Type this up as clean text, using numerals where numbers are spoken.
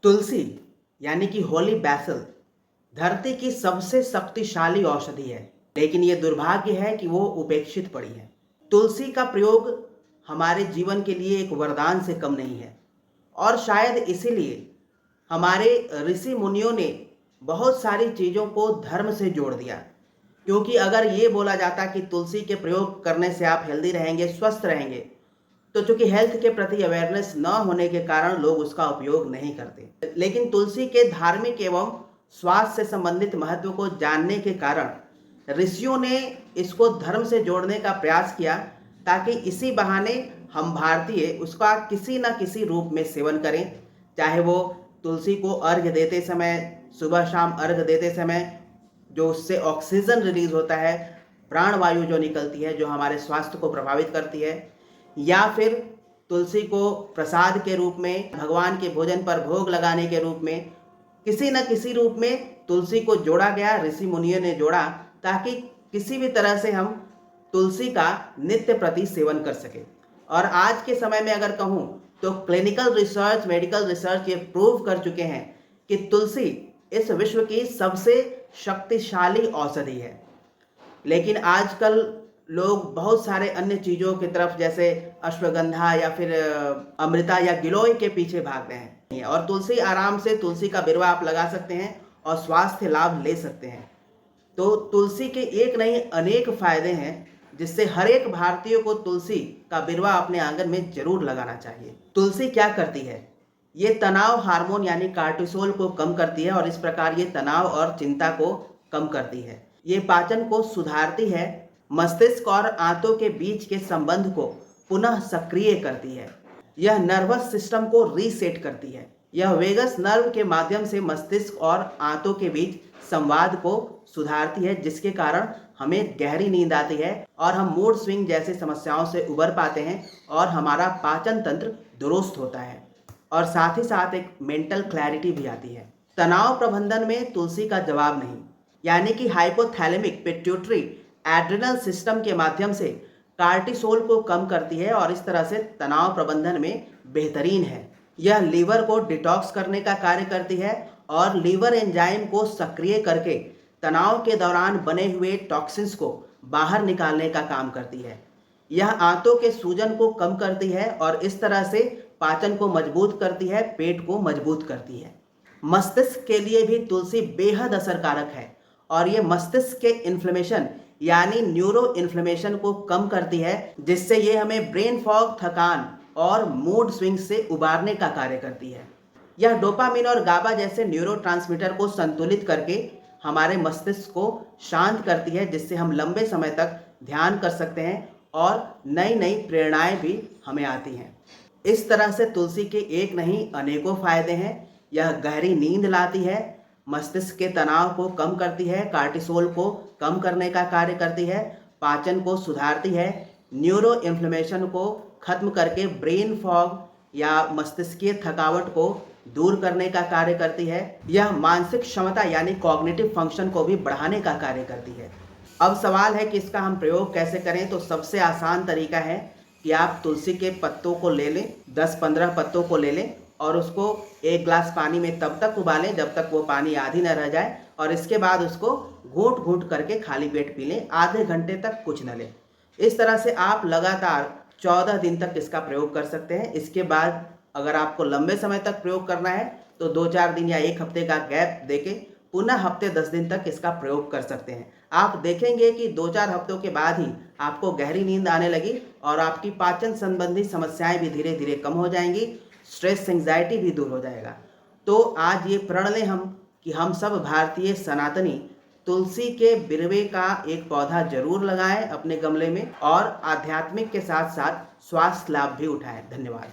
तुलसी यानी कि होली बैसल धरती की सबसे शक्तिशाली औषधि है, लेकिन ये दुर्भाग्य है कि वो उपेक्षित पड़ी है। तुलसी का प्रयोग हमारे जीवन के लिए एक वरदान से कम नहीं है और शायद इसीलिए हमारे ऋषि मुनियों ने बहुत सारी चीज़ों को धर्म से जोड़ दिया। क्योंकि अगर ये बोला जाता कि तुलसी के प्रयोग करने से आप हेल्दी रहेंगे, स्वस्थ रहेंगे, तो चूंकि हेल्थ के प्रति अवेयरनेस न होने के कारण लोग उसका उपयोग नहीं करते। लेकिन तुलसी के धार्मिक एवं स्वास्थ्य से संबंधित महत्व को जानने के कारण ऋषियों ने इसको धर्म से जोड़ने का प्रयास किया, ताकि इसी बहाने हम भारतीय उसका किसी न किसी रूप में सेवन करें। चाहे वो तुलसी को अर्घ्य देते समय, सुबह शाम अर्घ्य देते समय जो उससे ऑक्सीजन रिलीज होता है, प्राणवायु जो निकलती है, जो हमारे स्वास्थ्य को प्रभावित करती है, या फिर तुलसी को प्रसाद के रूप में, भगवान के भोजन पर भोग लगाने के रूप में, किसी न किसी रूप में तुलसी को जोड़ा गया, ऋषि मुनियों ने जोड़ा, ताकि किसी भी तरह से हम तुलसी का नित्य प्रति सेवन कर सके। और आज के समय में अगर कहूँ तो क्लिनिकल रिसर्च, मेडिकल रिसर्च ये प्रूव कर चुके हैं कि तुलसी इस विश्व की सबसे शक्तिशाली औषधि है। लेकिन आजकल लोग बहुत सारे अन्य चीज़ों की तरफ, जैसे अश्वगंधा या फिर अमृता या गिलोय के पीछे भाग रहे हैं। और तुलसी, आराम से तुलसी का बिरवा आप लगा सकते हैं और स्वास्थ्य लाभ ले सकते हैं। तो तुलसी के एक नहीं अनेक फायदे हैं, जिससे हर एक भारतीय को तुलसी का बिरवा अपने आंगन में जरूर लगाना चाहिए। तुलसी क्या करती है? ये तनाव हार्मोन यानी कार्टिसोल को कम करती है और इस प्रकार ये तनाव और चिंता को कम करती है। ये पाचन को सुधारती है, मस्तिष्क और आंतों के बीच के संबंध को पुनः सक्रिय करती है। यह नर्वस सिस्टम को रीसेट करती है। यह वेगस नर्व के माध्यम से मस्तिष्क और आंतों के बीच संवाद को सुधारती है, जिसके कारण हमें गहरी नींद आती है और हम मूड स्विंग जैसे समस्याओं से उबर पाते हैं और हमारा पाचन तंत्र दुरुस्त होता है। और साथ ही साथ एक मेंटल क्लैरिटी भी आती है। तनाव प्रबंधन में तुलसी का जवाब नहीं, यानी कि हाइपोथैलेमिक पिट्यूटरी एड्रिनल सिस्टम के माध्यम से कार्टिसोल को कम करती है और इस तरह से तनाव प्रबंधन में बेहतरीन है। यह लीवर को डिटॉक्स करने का कार्य करती है और लीवर एंजाइम को सक्रिय करके तनाव के दौरान बने हुए टॉक्सिन्स को बाहर निकालने का काम करती है। यह आंतों के सूजन को कम करती है और इस तरह से पाचन को मजबूत करती है, पेट को मजबूत करती है। मस्तिष्क के लिए भी तुलसी बेहद असरकारक है और ये मस्तिष्क के इन्फ्लेमेशन यानी न्यूरो इन्फ्लेमेशन को कम करती है, जिससे ये हमें ब्रेन फॉग, थकान और मूड स्विंग से उबारने का कार्य करती है। यह डोपामिन और गाबा जैसे न्यूरोट्रांसमीटर को संतुलित करके हमारे मस्तिष्क को शांत करती है, जिससे हम लंबे समय तक ध्यान कर सकते हैं और नई नई प्रेरणाएं भी हमें आती हैं। इस तरह से तुलसी के एक नहीं अनेकों फायदे हैं। यह गहरी नींद लाती है, मस्तिष्क के तनाव को कम करती है, कार्टिसोल को कम करने का कार्य करती है, पाचन को सुधारती है, न्यूरो इन्फ्लेमेशन को खत्म करके ब्रेन फॉग या मस्तिष्कीय थकावट को दूर करने का कार्य करती है। यह मानसिक क्षमता यानी कॉग्निटिव फंक्शन को भी बढ़ाने का कार्य करती है। अब सवाल है कि इसका हम प्रयोग कैसे करें। तो सबसे आसान तरीका है कि आप तुलसी के पत्तों को ले लें, 10-15 पत्तों को ले लें और उसको एक ग्लास पानी में तब तक उबालें जब तक वो पानी आधी न रह जाए, और इसके बाद उसको घूंट घूंट करके खाली पेट पी लें। आधे घंटे तक कुछ न लें। इस तरह से आप लगातार 14 दिन तक इसका प्रयोग कर सकते हैं। इसके बाद अगर आपको लंबे समय तक प्रयोग करना है तो 2-4 दिन या 1 हफ्ते का गैप देके पुनः हफ्ते 10 दिन तक इसका प्रयोग कर सकते हैं। आप देखेंगे कि 2-4 हफ्तों के बाद ही आपको गहरी नींद आने लगी और आपकी पाचन संबंधी समस्याएं भी धीरे धीरे कम हो जाएंगी, स्ट्रेस, एंग्जाइटी भी दूर हो जाएगा। तो आज ये प्रण लें हम कि हम सब भारतीय सनातनी तुलसी के बिरवे का एक पौधा जरूर लगाएं अपने गमले में और आध्यात्मिक के साथ साथ स्वास्थ्य लाभ भी उठाएं। धन्यवाद।